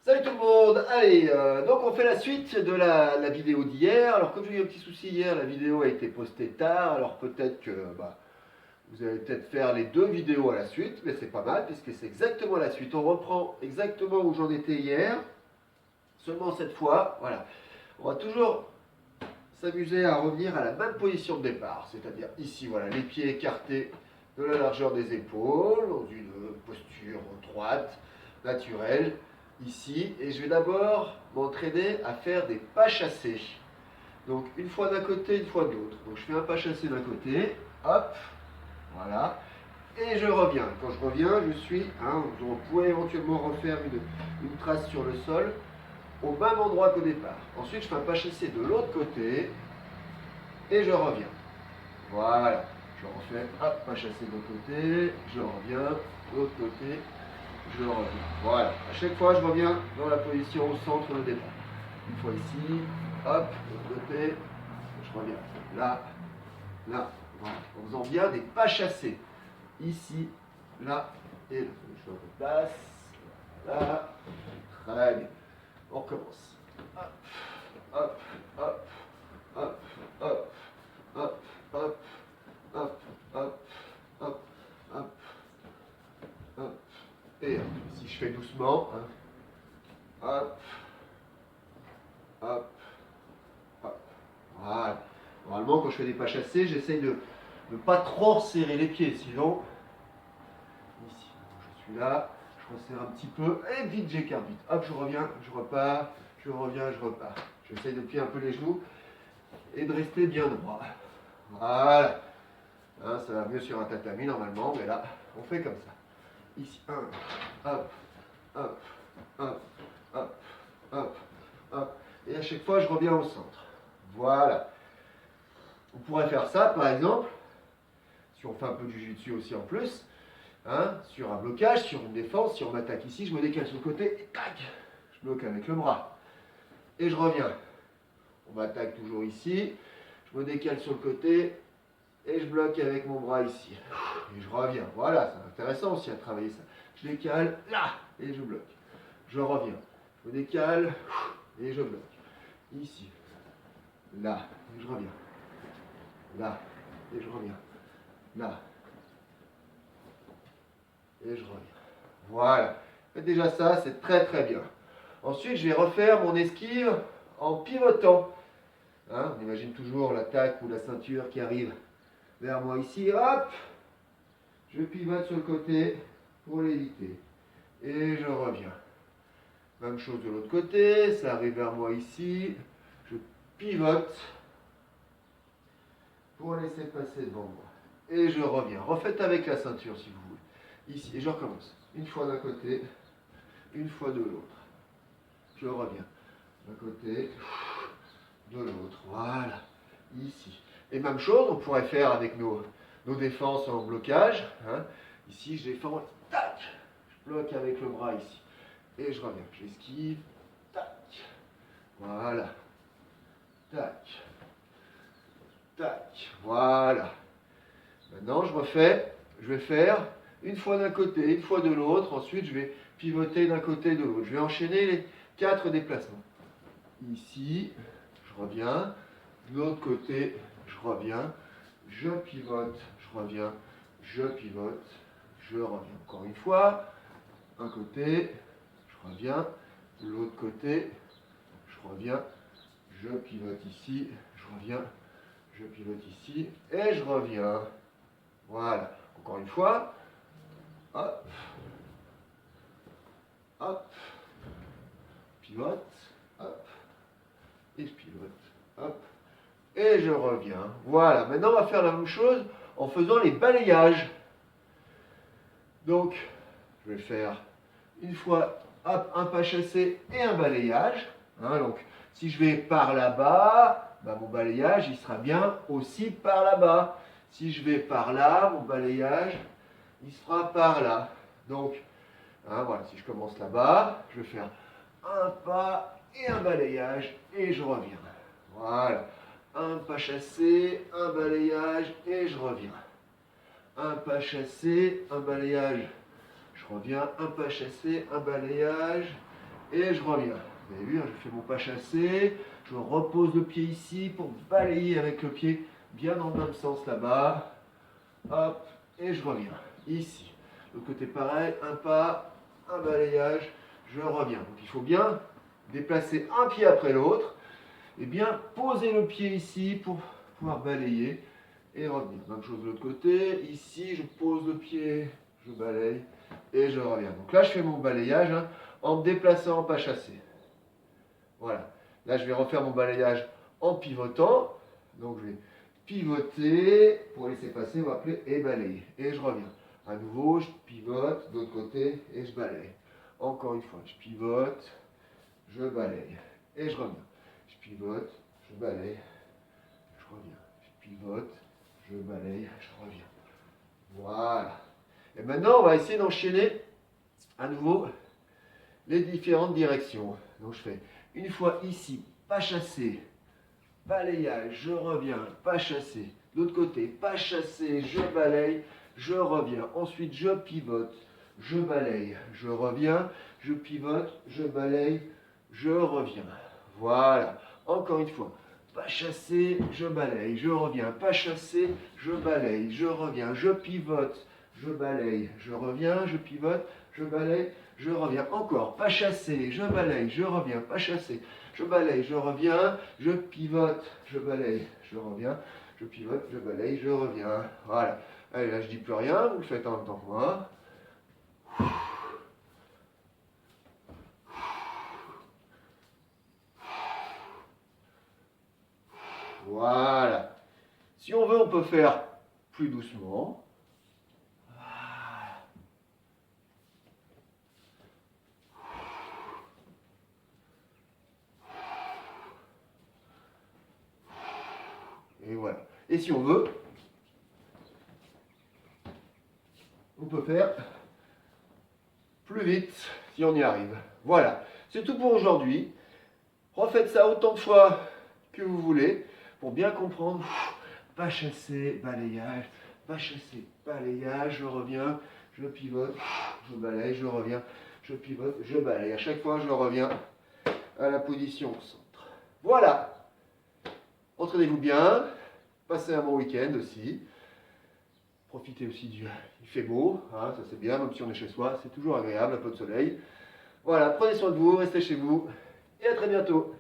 Salut tout le monde. Allez, donc on fait la suite de la vidéo d'hier. Alors comme j'ai eu un petit souci hier, la vidéo a été postée tard. Alors peut-être que vous allez peut-être faire les deux vidéos à la suite, mais c'est pas mal puisque c'est exactement la suite. On reprend exactement où j'en étais hier, seulement cette fois, voilà. On va toujours s'amuser à revenir à la même position de départ, c'est-à-dire ici, voilà, les pieds écartés de la largeur des épaules, dans une posture droite, naturelle, ici. Et je vais d'abord m'entraîner à faire des pas chassés. Donc une fois d'un côté, une fois de l'autre. Donc je fais un pas chassé d'un côté, hop, voilà, et je reviens. Quand je reviens, je suis, on pourrait éventuellement refaire une trace sur le sol au même endroit qu'au départ. Ensuite, je fais un pas chassé de l'autre côté, et je reviens. Voilà, je refais, hop, pas chasser de l'autre côté, je reviens, de l'autre côté, je reviens. Voilà, à chaque fois je reviens dans la position au centre de départ. Une fois ici, hop, de l'autre côté, je reviens. Là, là, voilà, en faisant bien des pas chassés. Ici, là, et là. Je fais un peu de place, là, très bien. On recommence. Hop, hop, hop, hop, hop. Hop, hop, hop, hop, hop, hop, hop. Et si je fais doucement, hop, hop, hop. Voilà. Normalement, quand je fais des pas chassés, j'essaye de ne pas trop serrer les pieds, sinon, ici, je suis là, je resserre un petit peu, et vite j'écarte vite. Hop, je reviens, je repars, je reviens, je repars. J'essaye de plier un peu les genoux et de rester bien droit. Voilà. Ça va mieux sur un tatami normalement, mais là, on fait comme ça. Ici, hop, hop, hop, hop, hop, hop. Et à chaque fois, je reviens au centre. Voilà. On pourrait faire ça, par exemple, si on fait un peu du jiu-jitsu aussi en plus, sur un blocage, sur une défense, si on m'attaque ici, je me décale sur le côté, et tac, je bloque avec le bras. Et je reviens. On m'attaque toujours ici, je me décale sur le côté, et je bloque avec mon bras ici. Et je reviens. Voilà, c'est intéressant aussi à travailler ça. Je décale, là, et je bloque. Je reviens. Je me décale, et je bloque. Ici, là, et je reviens. Là, et je reviens. Là, et je reviens. Voilà. Faites déjà ça, c'est très très bien. Ensuite, je vais refaire mon esquive en pivotant. On imagine toujours l'attaque ou la ceinture qui arrive vers moi ici, hop, je pivote sur le côté pour l'éviter. Et je reviens. Même chose de l'autre côté, ça arrive vers moi ici, je pivote pour laisser passer devant moi. Et je reviens. Refaites avec la ceinture si vous voulez. Ici, et je recommence. Une fois d'un côté, une fois de l'autre. Je reviens. D'un côté, de l'autre. Voilà. Ici. Et même chose, on pourrait faire avec nos défenses en blocage. Ici, je défends, tac, je bloque avec le bras ici. Et je reviens, j'esquive, tac, voilà, tac, tac, voilà. Maintenant, je vais faire une fois d'un côté, une fois de l'autre. Ensuite, je vais pivoter d'un côté et de l'autre. Je vais enchaîner les 4 déplacements. Ici, je reviens. De l'autre côté, je reviens. Je pivote, je reviens. Je pivote, je reviens. Encore une fois, un côté, je reviens. De l'autre côté, je reviens. Je pivote ici, je reviens. Je pivote ici et je reviens. Voilà. Encore une fois. Hop. Hop. Pivote. Hop. Et je pivote. Hop. Et je reviens. Voilà. Maintenant, on va faire la même chose en faisant les balayages. Donc, je vais faire une fois, hop, un pas chassé et un balayage. Donc, si je vais par là-bas, mon balayage, il sera bien aussi par là-bas. Si je vais par là, mon balayage, il sera par là. Donc, voilà, si je commence là-bas, je vais faire un pas et un balayage et je reviens. Voilà. Un pas chassé, un balayage et je reviens. Un pas chassé, un balayage. Je reviens, un pas chassé, un balayage et je reviens. Vous avez vu, hein, je fais mon pas chassé, je repose le pied ici pour balayer avec le pied bien dans le même sens là-bas. Hop, et je reviens. Ici. L'autre côté pareil, un pas, un balayage, je reviens. Donc il faut bien déplacer un pied après l'autre et bien poser le pied ici pour pouvoir balayer et revenir. Même chose de l'autre côté. Ici, je pose le pied, je balaye et je reviens. Donc là, je fais mon balayage hein, en me déplaçant en pas chassé. Voilà. Là, je vais refaire mon balayage en pivotant. Donc, je vais pivoter pour laisser passer, on va appeler et balayer. Et je reviens. À nouveau, je pivote de l'autre côté et je balaye. Encore une fois, je pivote, je balaye et je reviens. Je pivote, je balaye, je reviens. Je pivote, je balaye, je reviens. Voilà. Et maintenant, on va essayer d'enchaîner à nouveau les différentes directions. Donc, je fais une fois ici, pas chassé, balayage, je reviens, pas chassé. L'autre côté, pas chassé, je balaye, je reviens. Ensuite, je pivote, je balaye, je reviens, je pivote, je balaye, je reviens. Voilà. Encore une fois. Pas chassé, je balaye, je reviens. Pas chassé, je balaye, je reviens. Je pivote, je balaye, je reviens, je pivote, je balaye, je reviens. Encore, pas chassé, je balaye, je reviens. Pas chassé, je balaye, je reviens, je pivote, je balaye, je reviens, je pivote, je balaye, je reviens. Voilà. Allez, là, je dis plus rien, vous le faites en même temps que moi. Voilà. Si on veut, on peut faire plus doucement. Et voilà. Et si on veut, on peut faire plus vite si on y arrive. Voilà. C'est tout pour aujourd'hui. Refaites ça autant de fois que vous voulez pour bien comprendre. Pas chasser, balayage, pas chasser, balayage, je reviens, je pivote, je balaye, je reviens, je pivote, je balaye. À chaque fois, je reviens à la position au centre. Voilà. Entraînez-vous bien. Passez un bon week-end aussi. Profitez aussi il fait beau, hein, ça c'est bien, même si on est chez soi, c'est toujours agréable, un peu de soleil. Voilà, prenez soin de vous, restez chez vous, et à très bientôt.